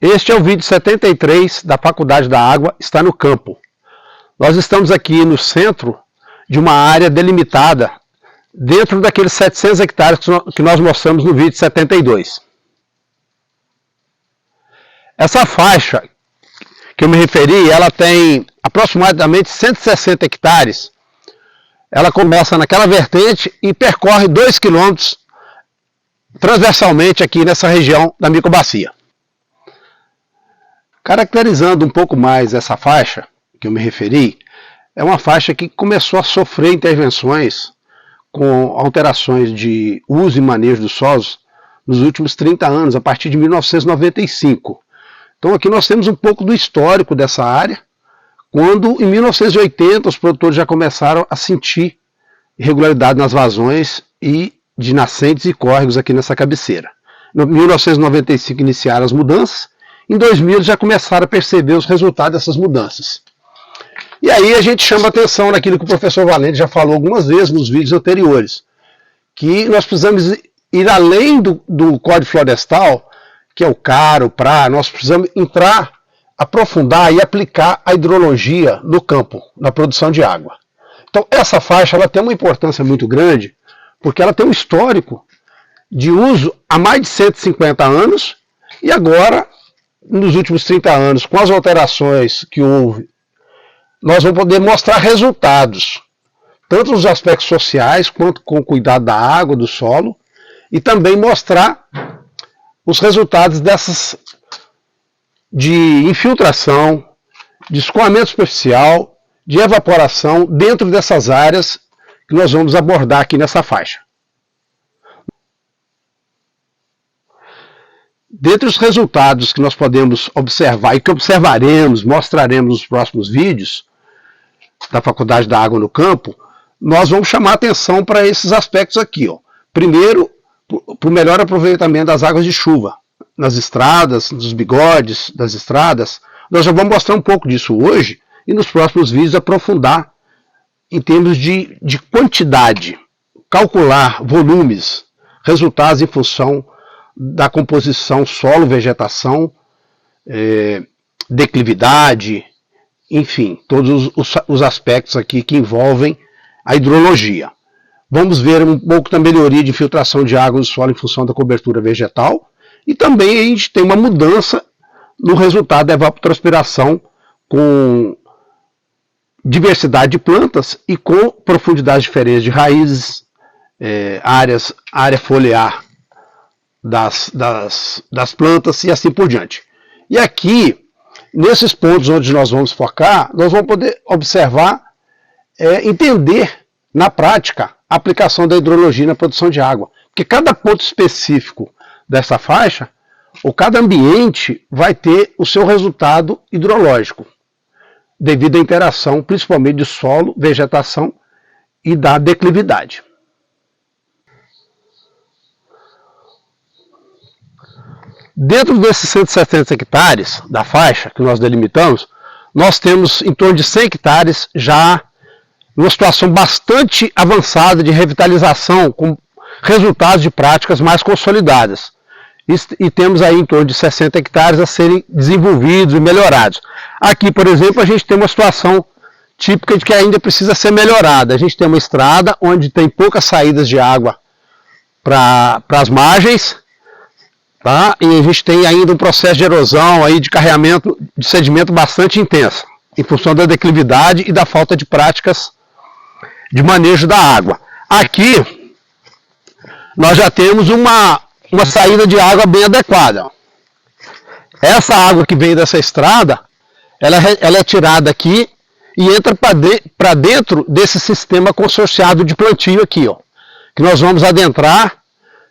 Este é o vídeo 73 da Faculdade da Água, está no campo. Nós estamos aqui no centro de uma área delimitada, dentro daqueles 700 hectares que nós mostramos no vídeo 72. Essa faixa que eu me referi, ela tem aproximadamente 160 hectares. Ela começa naquela vertente e percorre 2 quilômetros transversalmente aqui nessa região da microbacia. Caracterizando um pouco mais essa faixa que eu me referi, é uma faixa que começou a sofrer intervenções com alterações de uso e manejo dos solos nos últimos 30 anos, a partir de 1995. Então aqui nós temos um pouco do histórico dessa área, quando em 1980 os produtores já começaram a sentir irregularidade nas vazões e de nascentes e córregos aqui nessa cabeceira. Em 1995 iniciaram as mudanças, em 2000 já começaram a perceber os resultados dessas mudanças. E aí a gente chama atenção naquilo que o professor Valente já falou algumas vezes nos vídeos anteriores, que nós precisamos ir além do Código Florestal, que é o CAR, o PRA, nós precisamos entrar, aprofundar e aplicar a hidrologia no campo, na produção de água. Então essa faixa ela tem uma importância muito grande, porque ela tem um histórico de uso há mais de 150 anos, e agora, nos últimos 30 anos, com as alterações que houve, nós vamos poder mostrar resultados, tanto nos aspectos sociais, quanto com o cuidado da água, do solo, e também mostrar os resultados dessas de infiltração, de escoamento superficial, de evaporação dentro dessas áreas que nós vamos abordar aqui nessa faixa. Dentre os resultados que nós podemos observar e que observaremos, mostraremos nos próximos vídeos da Faculdade da Água no Campo, nós vamos chamar atenção para esses aspectos aqui. Primeiro, para o melhor aproveitamento das águas de chuva, nas estradas, nos bigodes das estradas. Nós já vamos mostrar um pouco disso hoje e nos próximos vídeos aprofundar em termos de quantidade, calcular volumes, resultados em função da composição solo-vegetação, declividade, enfim, todos os aspectos aqui que envolvem a hidrologia. Vamos ver um pouco da melhoria de infiltração de água no solo em função da cobertura vegetal, e também a gente tem uma mudança no resultado da evapotranspiração com diversidade de plantas e com profundidades diferentes de raízes, área foliar das plantas e assim por diante. E aqui, nesses pontos onde nós vamos focar, nós vamos poder observar, entender na prática a aplicação da hidrologia na produção de água. Porque cada ponto específico dessa faixa, ou cada ambiente, vai ter o seu resultado hidrológico, devido à interação principalmente de solo, vegetação e da declividade. Dentro desses 170 hectares da faixa que nós delimitamos, nós temos em torno de 100 hectares já numa situação bastante avançada de revitalização, com resultados de práticas mais consolidadas. E temos aí em torno de 60 hectares a serem desenvolvidos e melhorados. Aqui, por exemplo, a gente tem uma situação típica de que ainda precisa ser melhorada. A gente tem uma estrada onde tem poucas saídas de água para as margens, tá? E a gente tem ainda um processo de erosão, aí, de carregamento de sedimento bastante intenso, em função da declividade e da falta de práticas de manejo da água. Aqui, nós já temos uma saída de água bem adequada. Essa água que vem dessa estrada, ela é tirada aqui e entra para dentro desse sistema consorciado de plantio aqui, que nós vamos adentrar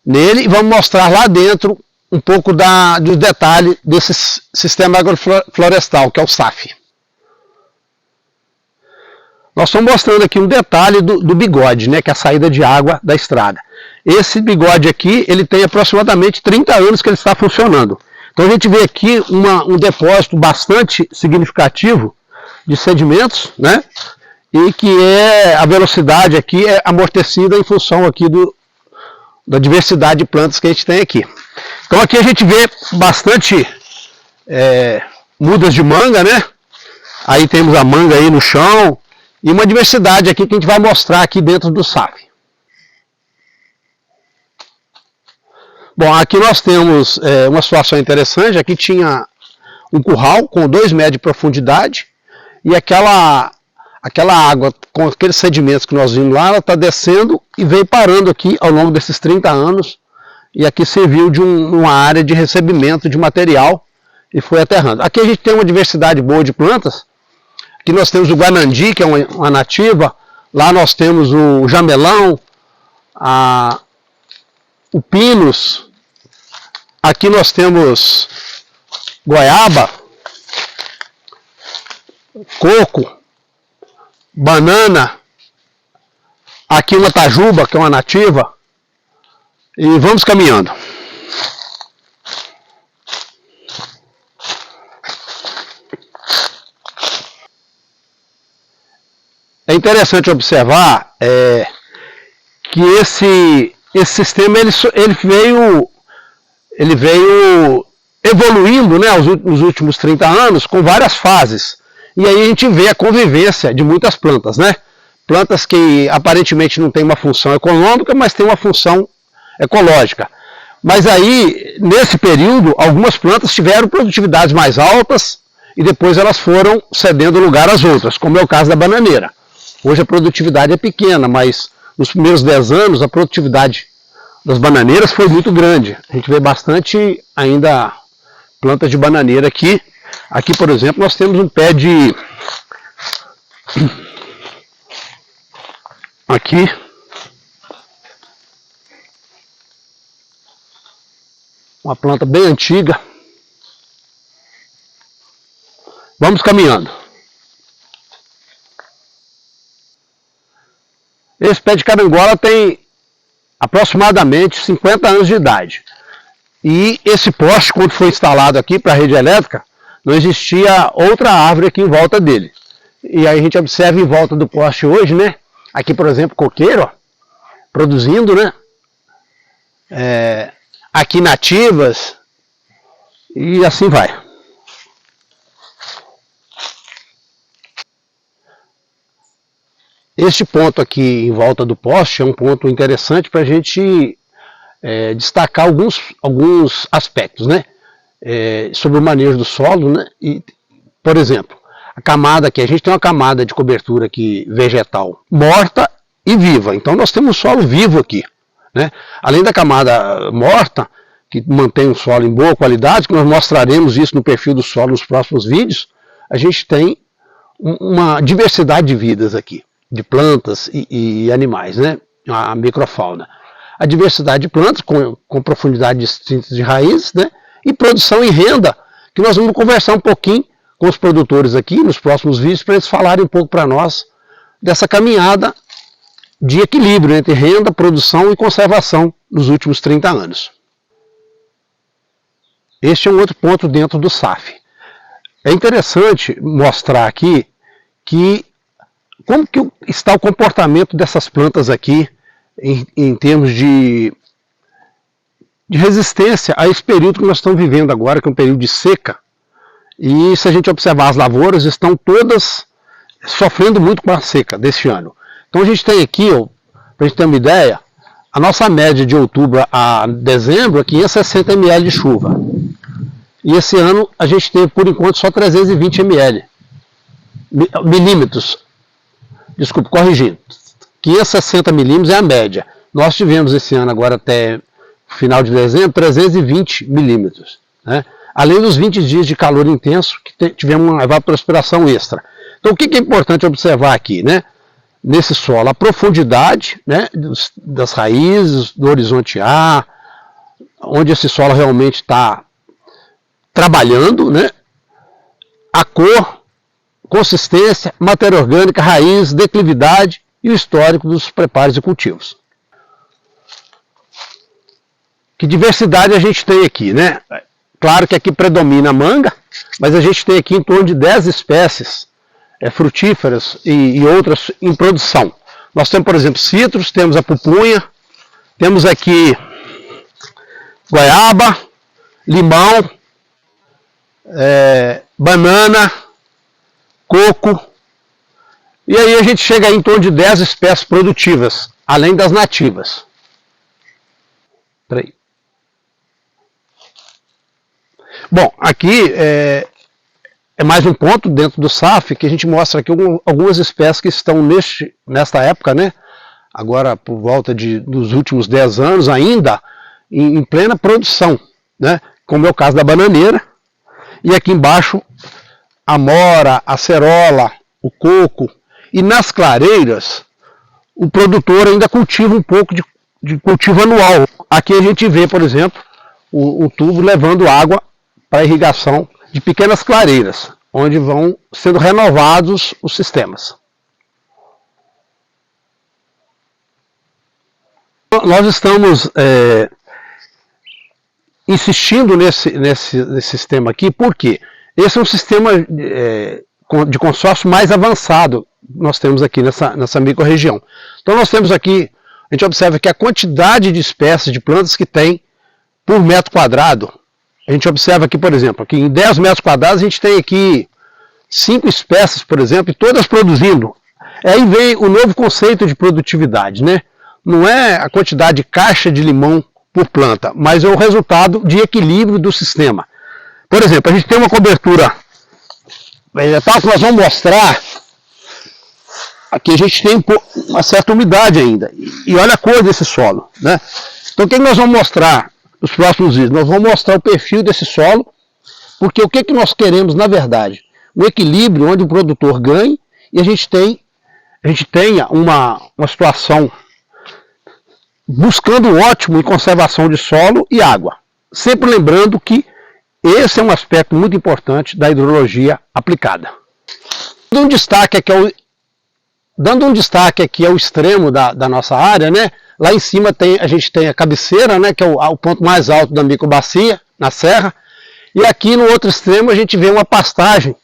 nele e vamos mostrar lá dentro um pouco do detalhe desse sistema agroflorestal, que é o SAF. Nós estamos mostrando aqui um detalhe do bigode, né, que é a saída de água da estrada. Esse bigode aqui, ele tem aproximadamente 30 anos que ele está funcionando. Então a gente vê aqui um depósito bastante significativo de sedimentos, né, e que a velocidade aqui é amortecida em função aqui da diversidade de plantas que a gente tem aqui. Então aqui a gente vê bastante mudas de manga, né? Aí temos a manga aí no chão e uma diversidade aqui que a gente vai mostrar aqui dentro do SAF. Bom, aqui nós temos uma situação interessante. Aqui tinha um curral com 2 metros de profundidade e aquela água com aqueles sedimentos que nós vimos lá, ela está descendo e veio parando aqui ao longo desses 30 anos e aqui serviu de uma área de recebimento de material e foi aterrando. Aqui a gente tem uma diversidade boa de plantas. Aqui nós temos o guanandi, que é uma nativa. Lá nós temos o jamelão, o pinus. Aqui nós temos goiaba, coco, banana. Aqui uma tajuba, que é uma nativa. E vamos caminhando. É interessante observar que esse sistema ele veio evoluindo, né, nos últimos 30 anos com várias fases. E aí a gente vê a convivência de muitas plantas, né? Plantas que aparentemente não têm uma função econômica, mas têm uma função ecológica. Mas aí, nesse período, algumas plantas tiveram produtividades mais altas e depois elas foram cedendo lugar às outras, como é o caso da bananeira. Hoje a produtividade é pequena, mas nos primeiros 10 anos a produtividade das bananeiras foi muito grande. A gente vê bastante ainda plantas de bananeira aqui. Aqui, por exemplo, nós temos um pé de... Aqui. Uma planta bem antiga. Vamos caminhando. Esse pé de carangola tem aproximadamente 50 anos de idade. E esse poste, quando foi instalado aqui para a rede elétrica, não existia outra árvore aqui em volta dele. E aí a gente observa em volta do poste hoje, né? Aqui, por exemplo, coqueiro, ó, produzindo, né? Aqui nativas. E assim vai. Este ponto aqui em volta do poste é um ponto interessante para a gente destacar alguns aspectos, né? Sobre o manejo do solo, né? E, por exemplo, a camada aqui, a gente tem uma camada de cobertura aqui vegetal morta e viva. Então nós temos um solo vivo aqui, né? Além da camada morta, que mantém o solo em boa qualidade, que nós mostraremos isso no perfil do solo nos próximos vídeos, a gente tem uma diversidade de vidas aqui, de plantas e animais, né? A microfauna. A diversidade de plantas com profundidade distinta de raízes, né? E produção e renda, que nós vamos conversar um pouquinho com os produtores aqui nos próximos vídeos para eles falarem um pouco para nós dessa caminhada de equilíbrio entre renda, produção e conservação nos últimos 30 anos. Este é um outro ponto dentro do SAF. É interessante mostrar aqui como que está o comportamento dessas plantas aqui em termos de resistência a esse período que nós estamos vivendo agora, que é um período de seca. E se a gente observar, as lavouras estão todas sofrendo muito com a seca deste ano. Então a gente tem aqui, para a gente ter uma ideia, a nossa média de outubro a dezembro é 560 ml de chuva. E esse ano a gente teve, por enquanto, só 320 milímetros. Desculpe, corrigindo. 560 milímetros é a média. Nós tivemos esse ano, agora até final de dezembro, 320 milímetros. Né? Além dos 20 dias de calor intenso, que tivemos uma evapotranspiração extra. Então o que é importante observar aqui, né? Nesse solo? A profundidade, né, das raízes, do horizonte A, onde esse solo realmente está trabalhando, né? A cor, consistência, matéria orgânica, raiz, declividade e o histórico dos preparos e cultivos. Que diversidade a gente tem aqui, né? Claro que aqui predomina a manga, mas a gente tem aqui em torno de 10 espécies frutíferas e outras em produção. Nós temos, por exemplo, citros, temos a pupunha, temos aqui goiaba, limão, banana, coco, e aí a gente chega em torno de 10 espécies produtivas, além das nativas. Peraí. Bom, aqui é mais um ponto dentro do SAF que a gente mostra aqui algumas espécies que estão nesta época, né? Agora por volta dos últimos 10 anos ainda, em plena produção, né? Como é o caso da bananeira, e aqui embaixo a mora, a acerola, o coco, e nas clareiras o produtor ainda cultiva um pouco de cultivo anual. Aqui a gente vê, por exemplo, o tubo levando água para irrigação de pequenas clareiras, onde vão sendo renovados os sistemas. Nós estamos insistindo nesse sistema aqui, porque esse é um sistema de consórcio mais avançado que nós temos aqui nessa microrregião. Então nós temos aqui, a gente observa que a quantidade de espécies de plantas que tem por metro quadrado, a gente observa aqui, por exemplo, aqui em 10 metros quadrados a gente tem aqui 5 espécies, por exemplo, e todas produzindo. Aí vem o novo conceito de produtividade, né? Não é a quantidade de caixa de limão por planta, mas é o resultado de equilíbrio do sistema. Por exemplo, a gente tem uma cobertura vegetal que nós vamos mostrar. Aqui a gente tem uma certa umidade ainda. E olha a cor desse solo, né? Então o que nós vamos mostrar nos próximos vídeos? Nós vamos mostrar o perfil desse solo, porque o que nós queremos, na verdade? Um equilíbrio onde o produtor ganhe e a gente tenha uma situação buscando o ótimo em conservação de solo e água. Sempre lembrando que esse é um aspecto muito importante da hidrologia aplicada. Dando um destaque aqui ao extremo da nossa área, né? Lá em cima a gente tem a cabeceira, né? Que é o ponto mais alto da microbacia, na serra. E aqui no outro extremo a gente vê uma pastagem,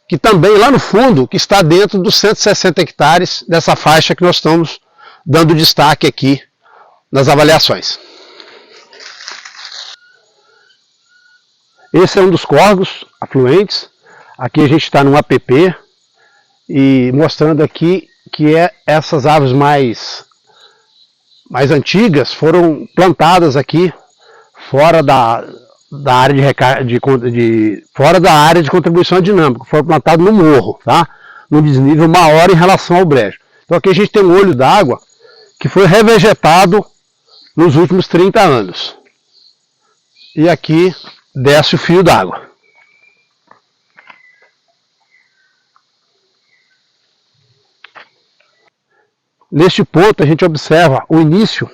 que também lá no fundo, que está dentro dos 160 hectares dessa faixa que nós estamos dando destaque aqui nas avaliações. Esse é um dos córregos afluentes. Aqui a gente está num APP e mostrando aqui que essas árvores mais antigas foram plantadas aqui fora da área de contribuição dinâmica, foram plantadas no morro, tá? Num desnível maior em relação ao brejo. Então aqui a gente tem um olho d'água que foi revegetado nos últimos 30 anos. E aqui desce o fio d'água. Neste ponto a gente observa o início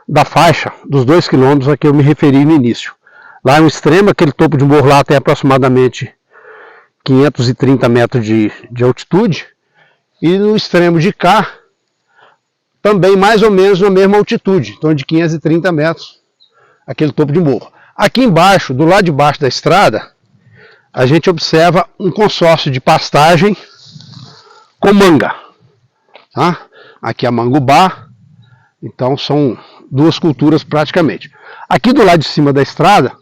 da faixa dos 2 quilômetros a que eu me referi no início. Lá no extremo, aquele topo de morro lá tem aproximadamente 530 metros de altitude. E no extremo de cá, também mais ou menos na mesma altitude, então de 530 metros, aquele topo de morro. Aqui embaixo, do lado de baixo da estrada, a gente observa um consórcio de pastagem com manga. Tá? Aqui a mangubá, então são duas culturas praticamente. Aqui do lado de cima da estrada,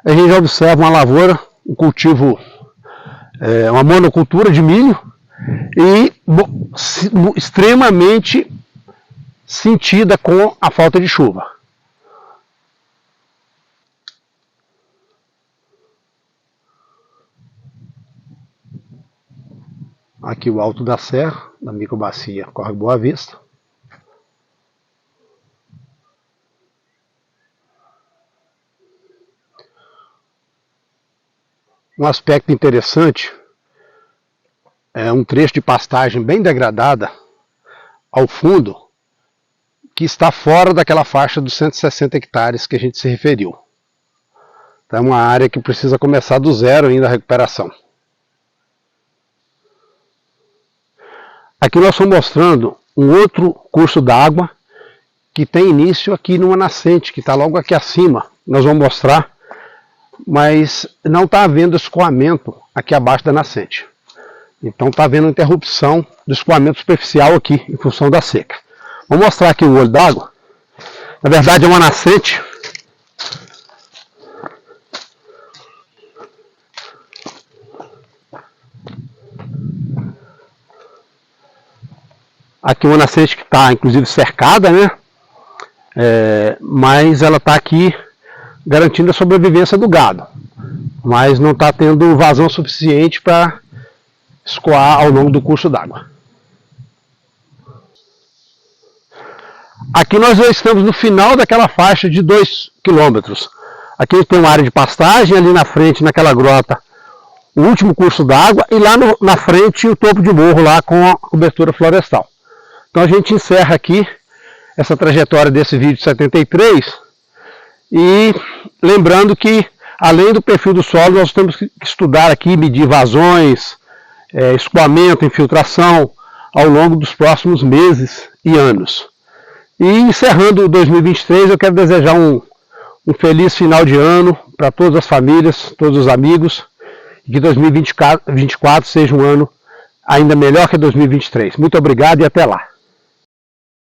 a gente observa uma lavoura, um cultivo, uma monocultura de milho, e extremamente sentida com a falta de chuva. Aqui o alto da serra, da microbacia Córrego Boa Vista. Um aspecto interessante é um trecho de pastagem bem degradada ao fundo, que está fora daquela faixa dos 160 hectares que a gente se referiu. Então é uma área que precisa começar do zero ainda a recuperação. Aqui nós estamos mostrando um outro curso d'água que tem início aqui numa nascente, que está logo aqui acima. Nós vamos mostrar, mas não está havendo escoamento aqui abaixo da nascente. Então está havendo interrupção do escoamento superficial aqui, em função da seca. Vou mostrar aqui o olho d'água. Na verdade é uma nascente. Aqui uma nascente que está inclusive cercada, né? Mas ela está aqui garantindo a sobrevivência do gado. Mas não está tendo vazão suficiente para escoar ao longo do curso d'água. Aqui nós já estamos no final daquela faixa de 2 km. Aqui tem uma área de pastagem, ali na frente, naquela grota, o último curso d'água, e lá na frente o topo de morro lá com a cobertura florestal. Então a gente encerra aqui essa trajetória desse vídeo 73, e lembrando que além do perfil do solo, nós temos que estudar aqui, medir vazões, escoamento, infiltração ao longo dos próximos meses e anos. E encerrando 2023, eu quero desejar um feliz final de ano para todas as famílias, todos os amigos, e que 2024 seja um ano ainda melhor que 2023. Muito obrigado e até lá.